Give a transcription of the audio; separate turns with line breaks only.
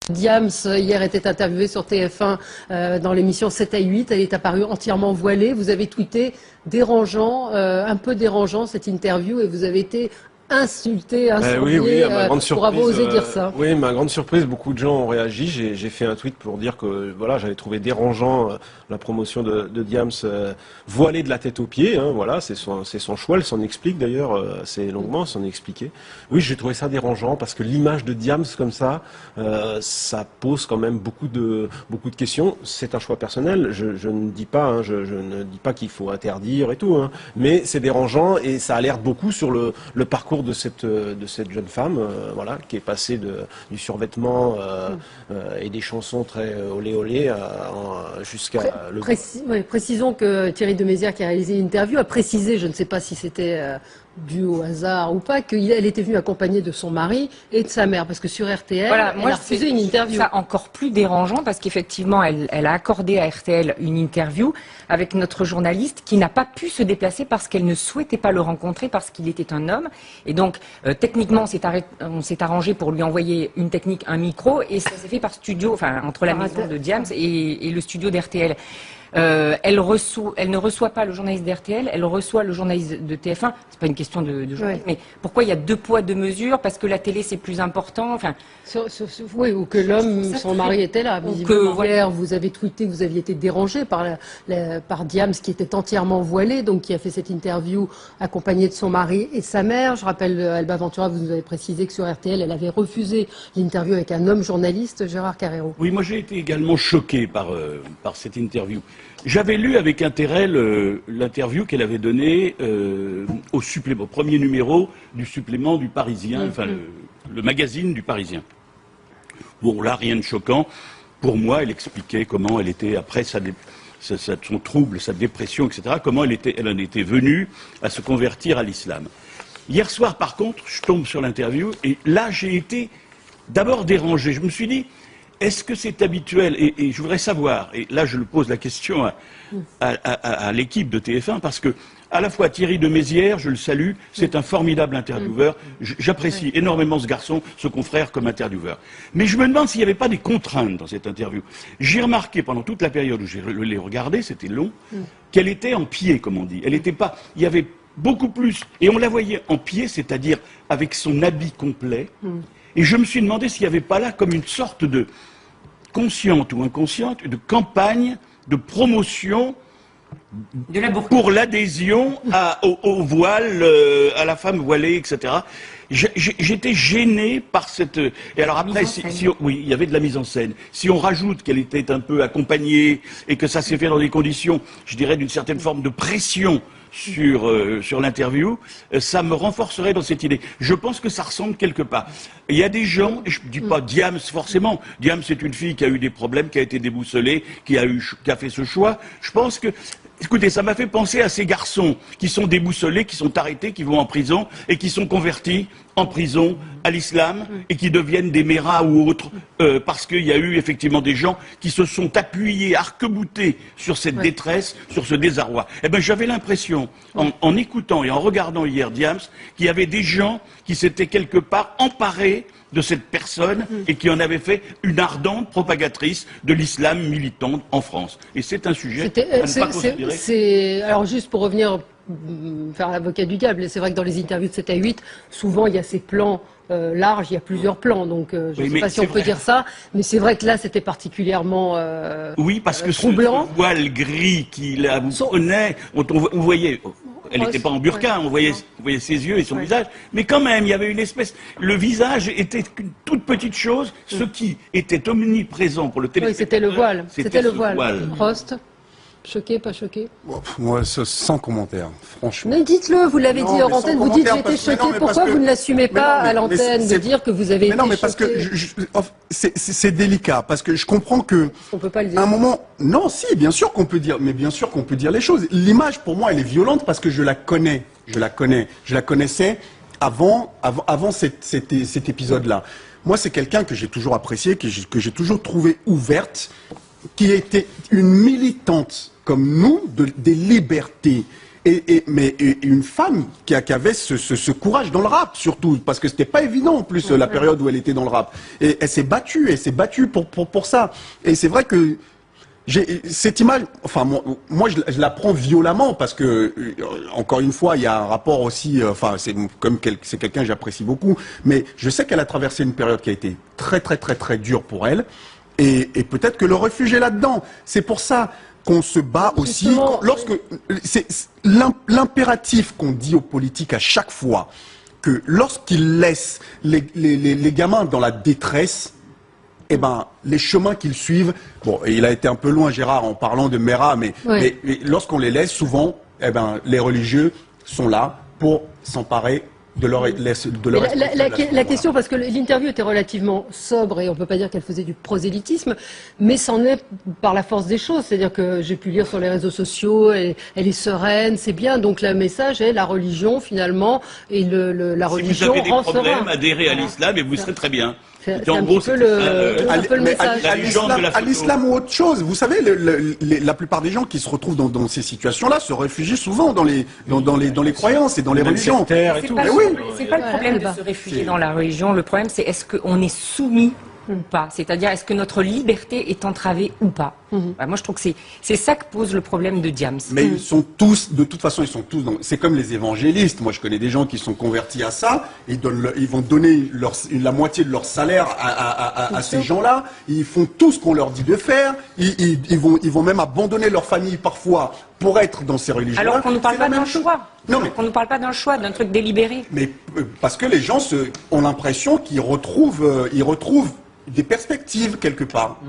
Diams, hier, était interviewée sur TF1 dans l'émission 7 à 8. Elle est apparue entièrement voilée. Vous avez tweeté dérangeant, un peu dérangeant cette interview, et vous avez été insulté, incendié pour avoir osé dire ça.
Oui, ma grande surprise, beaucoup de gens ont réagi. J'ai fait un tweet pour dire que voilà, j'avais trouvé dérangeant la promotion de Diams voilée de la tête aux pieds. Hein, voilà, c'est son choix. Elle s'en explique d'ailleurs assez longuement, s'en expliquer. Oui, j'ai trouvé ça dérangeant parce que l'image de Diams comme ça, ça pose quand même beaucoup de questions. C'est un choix personnel. Je ne dis pas, je ne dis pas qu'il faut interdire et tout, hein, mais c'est dérangeant et ça alerte beaucoup sur le parcours de cette jeune femme, voilà, qui est passée du survêtement et des chansons très olé olé jusqu'à
précisons que Thierry de Mézières, qui a réalisé l'interview, a précisé, je ne sais pas si c'était dû au hasard ou pas, qu'elle était venue accompagnée de son mari et de sa mère, parce que sur RTL,
voilà,
elle a refusé une interview.
Ça encore plus dérangeant, parce qu'effectivement, elle a accordé à RTL une interview avec notre journaliste qui n'a pas pu se déplacer parce qu'elle ne souhaitait pas le rencontrer parce qu'il était un homme. Et donc, techniquement, on s'est arrangé pour lui envoyer une technique, un micro, et ça s'est fait par studio, enfin, entre la maison de Diams et le studio d'RTL. Elle ne reçoit pas le journaliste d'RTL, elle reçoit le journaliste de TF1. C'est pas une question de journaliste, mais pourquoi il y a 2 poids 2 mesures? Parce que la télé c'est plus important. Enfin,
oui, ou que l'homme, son mari était là. Visiblement, hier, vous avez tweeté que vous aviez été dérangé par Diams, qui était entièrement voilée, donc qui a fait cette interview accompagnée de son mari et sa mère. Je rappelle, Alba Ventura, vous nous avez précisé que sur RTL, elle avait refusé l'interview avec un homme journaliste, Gérard Carrero.
Oui, moi j'ai été également choqué par cette interview. J'avais lu avec intérêt l'interview qu'elle avait donnée au premier numéro du supplément du Parisien, enfin le magazine du Parisien. Bon, là, rien de choquant. Pour moi, elle expliquait comment elle était, après son trouble, sa dépression, etc., comment elle en était venue à se convertir à l'islam. Hier soir, par contre, je tombe sur l'interview, et là, j'ai été d'abord dérangé. Je me suis dit, est-ce que c'est habituel, et je voudrais savoir, et là je le pose la question à l'équipe de TF1, parce que à la fois Thierry de Mézières, je le salue, c'est un formidable intervieweur, j'apprécie énormément ce garçon, ce confrère comme intervieweur. Mais je me demande s'il n'y avait pas des contraintes dans cette interview. J'ai remarqué pendant toute la période où je l'ai regardée, c'était long, qu'elle était en pied, comme on dit. Elle n'était pas, il y avait beaucoup plus, et on la voyait en pied, c'est-à-dire avec son habit complet. Et je me suis demandé s'il n'y avait pas là comme une sorte de, consciente ou inconsciente, de campagne de promotion pour l'adhésion au voile, à la femme voilée, etc. J'étais gêné par cette... Et alors après, oui, il y avait de la mise en scène. Si on rajoute qu'elle était un peu accompagnée et que ça s'est fait dans des conditions, je dirais, d'une certaine forme de pression sur l'interview, ça me renforcerait dans cette idée. Je pense que ça ressemble quelque part. Il y a des gens, et je ne dis pas Diams forcément, Diams c'est une fille qui a eu des problèmes, qui a été déboussolée, qui a fait ce choix. Je pense que, écoutez, ça m'a fait penser à ces garçons qui sont déboussolés, qui sont arrêtés, qui vont en prison et qui sont convertis en prison à l'islam et qui deviennent des méras ou autres parce qu'il y a eu effectivement des gens qui se sont appuyés, arc-boutés sur cette détresse, sur ce désarroi. Eh ben, j'avais l'impression, en écoutant et en regardant hier Diams, qu'il y avait des gens qui s'étaient quelque part emparés de cette personne et qui en avait fait une ardente propagatrice de l'islam militante en France. Et c'est un sujet à ne pas considérer.
Alors juste pour revenir faire l'avocat du diable, c'est vrai que dans les interviews de 7 à 8, souvent il y a ces plans larges, il y a plusieurs plans, donc je ne sais pas si on peut dire ça, mais c'est vrai que là c'était particulièrement
oui, parce que
troublant.
Ce voile gris qui la prenait, on voyait... Elle n'était pas en burqa, on voyait ses yeux et son visage, mais quand même, il y avait une espèce... Le visage était une toute petite chose, ce qui était omniprésent pour le téléspectateur.
Oui, c'était le voile. C'était le voile. Rost, choqué, pas choqué?
Moi, sans commentaire, franchement.
Mais dites-le, vous l'avez dit hors antenne, vous dites j'étais choqué. Pourquoi vous ne l'assumez pas à l'antenne de dire que vous avez été choqué?
Non, mais parce que c'est délicat, parce que je comprends que...
On peut pas le dire.
À un moment... Non, si, bien sûr qu'on peut dire, mais bien sûr qu'on peut dire les choses. L'image, pour moi, elle est violente parce que je la connais. Je la connaissais avant cet épisode-là. Moi, c'est quelqu'un que j'ai toujours apprécié, que j'ai toujours trouvé ouverte, qui était une militante comme nous des libertés. mais une femme qui avait ce courage dans le rap, surtout, parce que c'était pas évident en plus la période où elle était dans le rap. Et elle s'est battue pour ça. Et c'est vrai que cette image, enfin moi je la prends violemment parce que encore une fois il y a un rapport aussi, c'est quelqu'un que j'apprécie beaucoup, mais je sais qu'elle a traversé une période qui a été très dure pour elle, et peut-être que le refuge est là-dedans. C'est pour ça qu'on se bat aussi lorsque c'est l'impératif qu'on dit aux politiques à chaque fois, que lorsqu'ils laissent les gamins dans la détresse, eh ben, les chemins qu'ils suivent, bon, et il a été un peu loin, Gérard, en parlant de Mera, mais lorsqu'on les laisse, souvent, eh ben, les religieux sont là pour s'emparer de leur
la question, parce que l'interview était relativement sobre et on peut pas dire qu'elle faisait du prosélytisme, mais c'en est par la force des choses. C'est-à-dire que j'ai pu lire sur les réseaux sociaux, elle est sereine, c'est bien. Donc le message est la religion finalement, et la religion rend serein.
Si vous avez des problèmes, adhérez à l'islam et vous serez très bien.
C'est un petit peu le message.
À l'islam ou autre chose. Vous savez, la plupart des gens qui se retrouvent dans ces situations-là se réfugient souvent dans les croyances et dans les religions.
C'est pas le problème de se réfugier dans la religion. Le problème, c'est est-ce qu'on est soumis ou pas. C'est-à-dire, est-ce que notre liberté est entravée ou pas. Moi, je trouve que c'est ça que pose le problème de Diams.
Mais ils sont tous, de toute façon, c'est comme les évangélistes. Moi, je connais des gens qui sont convertis à ça. Ils vont donner la moitié de leur salaire à ces gens-là. Ils font tout ce qu'on leur dit de faire. Ils vont même abandonner leur famille parfois pour être dans ces religions.
Alors qu'on ne parle pas d'un choix. Non, mais qu'on ne parle pas d'un choix, d'un truc délibéré.
Mais parce que les gens ont l'impression qu'ils retrouvent des perspectives quelque part.